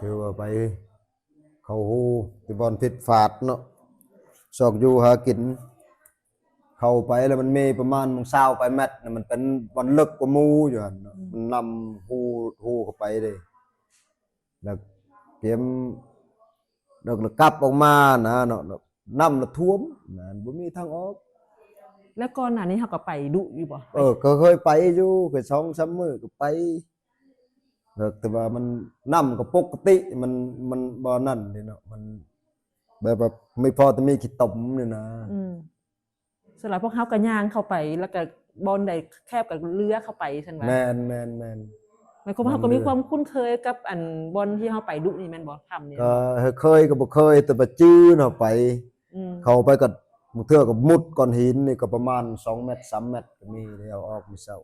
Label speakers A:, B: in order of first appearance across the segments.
A: ถือว่าไปเขาฮู้ที่บอนผิดฝาดเนาะซอกอยู่หากินเข้าไปแล้วมันมีประมาณมึงเศร้าไปแมตน่ะมันเป็นบอนลึกกว่าหมู่อยู่หั่นเนาะมันนำฮู้เข้าไปเด้แล้วเตรียมแล้วกลับออกมานะเนาะน้ำละท่วมนะบ่มีทางออก
B: แล้วก่อนหน้านี้เขาก็ไปดุอยู่บ่
A: ก็เคยไปอยู่เคย2-3มื้อก็ไปแต่ว่ามันน้ำก็ปกติมันบ่นั่นเด้เนาะมันแบบไม่พอแต่มีขี้ตมนี่นะ
B: สำหรับพวกเขาก็ย่างเข้าไปแล้วก็บอนใดแคบกับเรือเข้าไปซั่นว่า
A: แม่น
B: หมายความว่าเขาก็มีความคุ้นเคยกับอันบอนที่เขาไปดุนี่แม่นบ่ทำนี่
A: ก็เคยก็บ่เคยแต่ว่าจื้อเนาะไปเข้าไปก็บางเทื่อก็มุดก้อนหินนี่ก็ประมาณ2เมตร3เมตรก็มีแล้วออกมื้อเช้า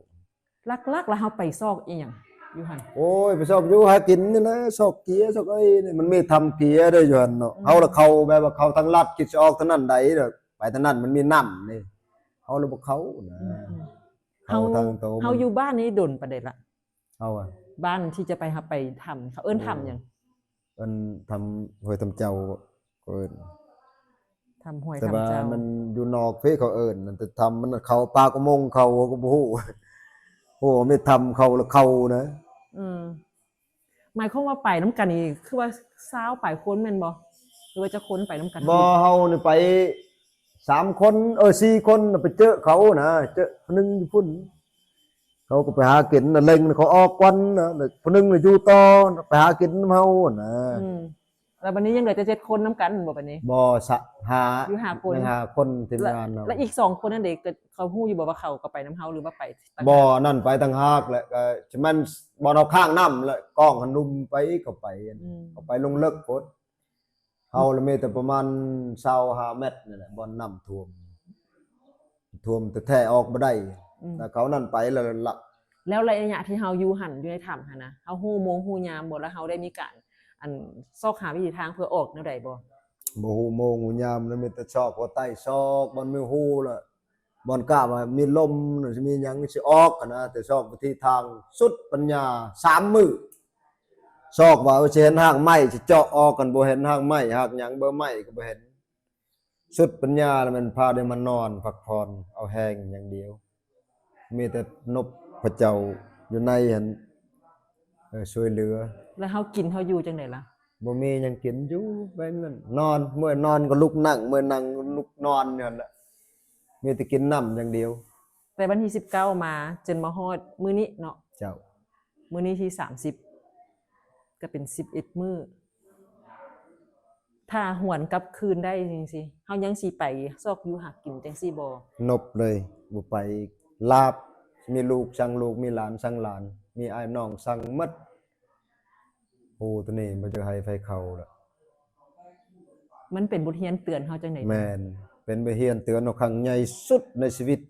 B: ลักๆแล้วเขาไปซอกอีหยังอยู่หั่น
A: โอ้ยไปซอกอยู่หากินนี่นะซอกเกียซอกไอ้นี่มันมีทำเกียด้วยอยู่หั่นเนาะเฮาละเข้าแบบว่าเข้าทางลัดคิดสิออกทางนั้นใดเด้อไปทางนั้นมันมีน้ำนี่เฮาเลยบ่เข้านะ
B: เฮาเฮาอยู่บ้านนี้ดนประเด็นละ
A: เฮา
B: บ้านที่จะไปไปทำเขาเอิ้นทำหยัง
A: เอิ้นทำห้วยทำเจ้าเอิ้น
B: ทำห้วย
A: แต่
B: ทำ
A: ว่า
B: เจ้า
A: มันอยู่นอกเพิ่นเขาเอิ้นแต่ทำมันเข้าปากอุโมงค์เข้าก็บ่ฮู้โอ้ไม่ทำเข้าแล้วเข้านะ
B: หมายความว่าไปน้ำกันนี่คือว่า20ไปคนแม่นบ่หรือว่าจะคนไปน้ำกัน
A: บ่เฮานี่ไป3คน4คนไปเจอเขานะเจอคนนึงอยู่พุ่นเขาก็ไปหากินน่ะเล็งเขาออกวันนะคนนึงน่ะอยู่ต่อไปหากินนำเฮานะ
B: แล้วบัดนี้ยังเหลือจะ7คนน้ำกันบ่บัดนี้
A: บ่หา
B: อยู่5คน
A: ยังหาคนทีมงานเรา
B: แล้วอีก2คนนั่นเด็กเขาฮู้อยู่บ่ว่าเขาก็ไปน้ำเฮาหรือว่าไป
A: บ่นั่นไปต่างหากแหละก็มันบ่เอาข้างน้ำแหละกล้องหันนุ่มไปก็ไปก็ไปลงเลิกโพดเฮาละมีแต่ประมาณ25เมตรนี่แหละบ่น้ำท่วมแต่แท้ออกบ่ได้แต่เขานั่นไป
B: แล้วระยะที่เฮาอยู่หั่นอยู่ในถ้ำหั่นนะเฮาฮู้โมงฮู้ยามบ่แล้วเฮาได้มีการอันซอกหาวิธีทางเพื่อออกแนวใดบ่
A: ฮู้โมงฮู้ยามแล้วมีแต่ชอกหัวใต้ซอกบ่มีฮู้ล่ะบ่กล้าว่ามีลมสิมีหยังสิออกนะแต่ซอกวิธีทางสุดปัญญา3มื้อซอกว่าสิเห็นหากไม้สิเจาะออกกันบ่เห็นหากไม้หากหยังเบอร์ไม้ก็บ่เห็นสุดปัญญาแล้วมันพาได้มานอนพักผ่อนเอาแห้งอย่างเดียวมีแต่นบพระเจ้าอยู่ในหั่นช่วยเหลือ
B: แล้วเฮากินเฮาอยู่จังได๋ล่ะ
A: บ่มีหยังกินอยู่แบบนั้นนอนเมื่อนอนก็ลุกนั่งเมื่อนั่งลุกนอนนั่นแหละมีแต่กินน้ำอย่างเดียว
B: แต่วันที่19มาจนมาฮอดมื้อนี้เนาะ
A: เจ้า
B: มื้อนี้ที่30ก็เป็น11มื้อถ้าหวนกลับคืนได้จริงสิเฮายังสิไปซอกอยู่หากินจังซี่บ่
A: นบเลยบ่ไปลาบมีลูกสั่งลูกมีหลานสั่งหลานมีอ้ายน้องสั่งหมดโอ้ตัวนี้บ่จะให้ไฟเข้าละ
B: มันเป็นบทเรียนเตือนเฮาจังได๋
A: แม่นเป็นบทเรียนเตือนเอาครั้งใหญ่สุดในชีวิต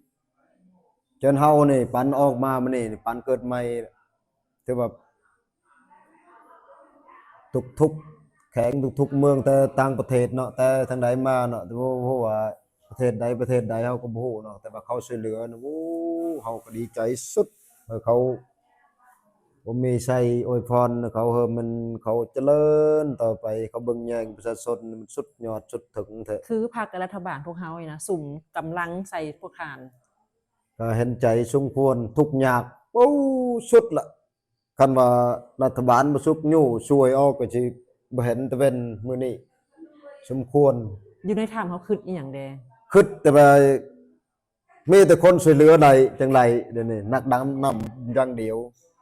A: จนเฮานี่ปันออกมามื้อนี้ปันเกิดใหม่ถือว่าทุกแข็งทุกเมืองแต่ต่างประเทศเนาะแต่ทางใดมาเนาะเพราะว่าประเทศใดเฮาก็บ่ฮู้เนาะแต่ว่าเขาช่วยเหลือนะโอ้เฮาก็ดีใจสุดเขาบ่มีใส่อวยพรเขามันเขาเจริญต่อไปเขาเบิ่งแยงประชาชนมันสุดยอดสุดถึงแท้
B: คือพรรครัฐบาลพวกเฮานี่นะสุ่มกำลังใส่พวกทาน
A: ก็เห็นใจสมควรทุกยากโอ้สุดละคันว่ารัฐบาลบ่สุกยู่ช่วยออกก็สิบ่เห็นแต่เป็นมื้อนี้สมควร
B: อยู่ในถ้ำเขาคิดอีหยังแด
A: คิดแต่ว่ามีแต่คนช่วยเหลือใดจังไดเดี๋ยวนี้นักดำน้ำอย่างเดียว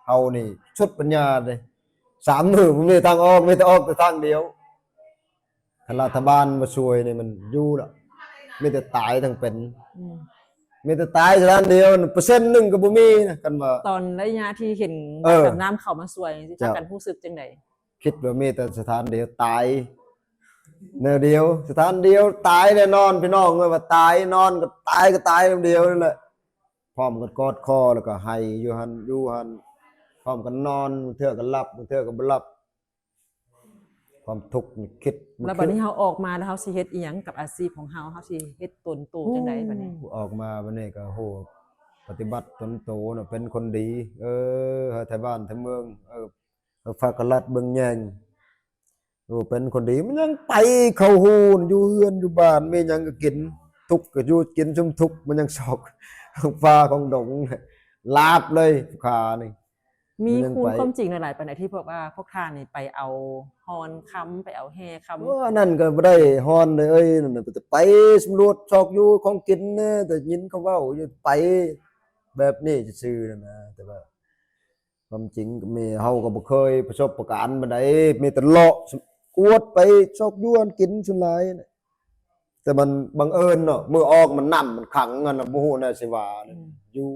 A: เอานี่ชุดปัญญาเลย3มื้อบ่มีทางออกมีแต่ออกแต่ทางเดียวถ้ารัฐบาลบ่ช่วยนี่มันอยู่ละมีแต่ตายทั้งเป็นมีแต่ตายเท่านั้นเดียวเปอร์เซ็นต์นึงก็บ่มีนะกันว่า
B: ตอนระยะที่เห็นกับน้ำเข้ามาช่วยสิจักกันรู้สึกจังได๋
A: คิดว่ามีแต่สถานเดียวตายแนวเดียวสถานเดียวตายแน่นอนพี่น้องเอ้ยว่าตายนอนก็ตายเดียวนั่นแหละพร้อมกันกอดคอแล้วก็ให้อยู่หั่นพร้อมกันนอนเทื่อก็หลับเทื่อก็บ่หลับความทุกข์นี่คิด
B: แล้วบัดนี้เฮาออกมาแล้วเฮาสิเฮ็ดอีหยังกับอาชีพของเฮาสิเฮ็ดตนโตจังได๋บัดนี้
A: ออกมาบัดนี้ก็โหปฏิบัติตนโตน่ะเป็นคนดีให้ไทบ้านไทเมืองฝากรัฐเบิ่งแยง โอ้เป็นคนดีมันยังไปเข้าหูอยู่เฮือนอยู่บ้านมีหยังก็กินทุกข์ก็อยู่กินชุมทุกข์มันยังชอกของฟ้าของดงลาบเลยผู้ค้านี่
B: มี
A: มันยัง
B: คูณ
A: ไป
B: ความจริงหลายๆปานใดที่พวกว่าพวกท่านนี่ไปเอาฮอนค้ำไปเอาแห่ค้ำ
A: ว่านั่นก็บ่ได้ฮ้อนเลยเอ้ยนั่นน่ะแต่ไปสำรวจชอกอยู่ของกินเน่แต่ยินเขาเว้าอยู่ไปแบบนี้ซื่อๆนั่นนะแต่ว่าความจริงก็มีเฮาก็บ่เคยประสบประการบันไดมีแต่เลาะกวดไปชอกอยู่อันกินสุดหลายน่ะแต่มันบังเอิญเนาะมือออกมันนํมันขังกันน่ะบ่ฮู้แน่สิว่าเนี่ยอยู่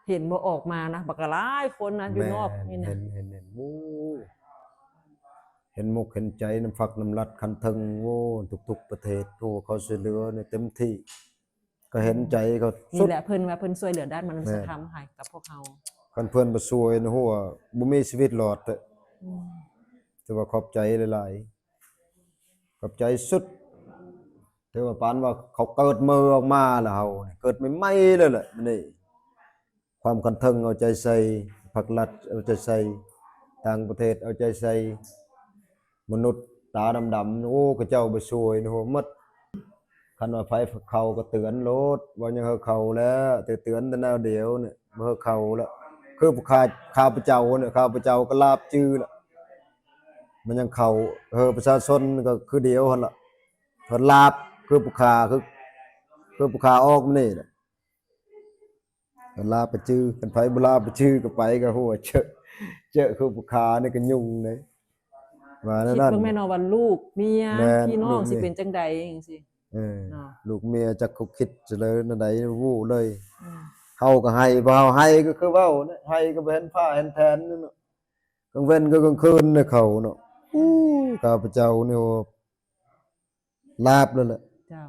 B: เห็นบ่ออกมานะบักหลายคนนะอยู่นอกนี่
A: เห็
B: นะ
A: นโอ้เห็นมุกเห็นใจน้ำฝักน้ำรัดคันทึงโอ้ทุกๆประเทศโอ้เขาช่วยเหลือเนี่ยเต็มที่ ก็เห็นใจเขาสุ
B: นี่
A: ด
B: แหละเพิ่นว่าเพิ่นช่วยเหลือด้านมนุษยธรรมให้กับพวกเฮา
A: คันเพื่อนบ่ซวยนะฮู้ว่าบ่มีชีวิตรอดแต่
B: อืม
A: แต่ว่าขอบใจหลายๆขอบใจสุดแต่ว่าปานว่าเขาเกิดมือออกมาแล้วเฮานี่เกิดใหม่ๆเลยแหละมันนี่ความคันทึงเอาใจใส่ภักรัฐเอาใจใส่ต่างประเทศเอาใจใส่ มนุษย์ตาดำๆโอ้กระเจ้าไปช่วยนะโหหมดคันว่าไฟเขาก็เตือนโลดว่ายังเฮาเขาแล้วแต่เตือนแต่แนวเดียวเนี่ยบ่เฮาเขาแล้วคือผู้ข้าพเจ้าเนี่ยข้าพเจ้าก็ลาบจื้อแล้วมันยังเขาประชาชนก็คือเดียวหั่นล่ะเพิ่นลาบคือผู้ค้าคือผู้ค้าออกมานี่แหละเพิ่นลาบไปจื้อเพิ่นไผบ่ลาบไปจื้อก็ไปก็หัวเจอคือผู้ค้านี่ก็ยุ่งเลยว่านั่
B: คิด
A: น
B: เบิ่งแม่นว่าลูกเมีย
A: แม่น
B: พี่น้อ
A: ลู
B: ง
A: ก
B: สิ
A: เมีย
B: เป็นจังใดจังซี่
A: เออ
B: เนาะ
A: ลูกเมียจักเขาคิดจะเลยนั่นใดวู้เลย
B: อืม
A: เฮาก็ให้บ่เฮาให้ก็คือเว้านะให้ก็บ่เห็นฟ้าเห็นแทนนั่นเนาะกลางเว้นก็กลางคืนเนี่ยเขาเนาะข้าพเจ้านี่โอ้ลาบแล้วแหละ
B: เจ้า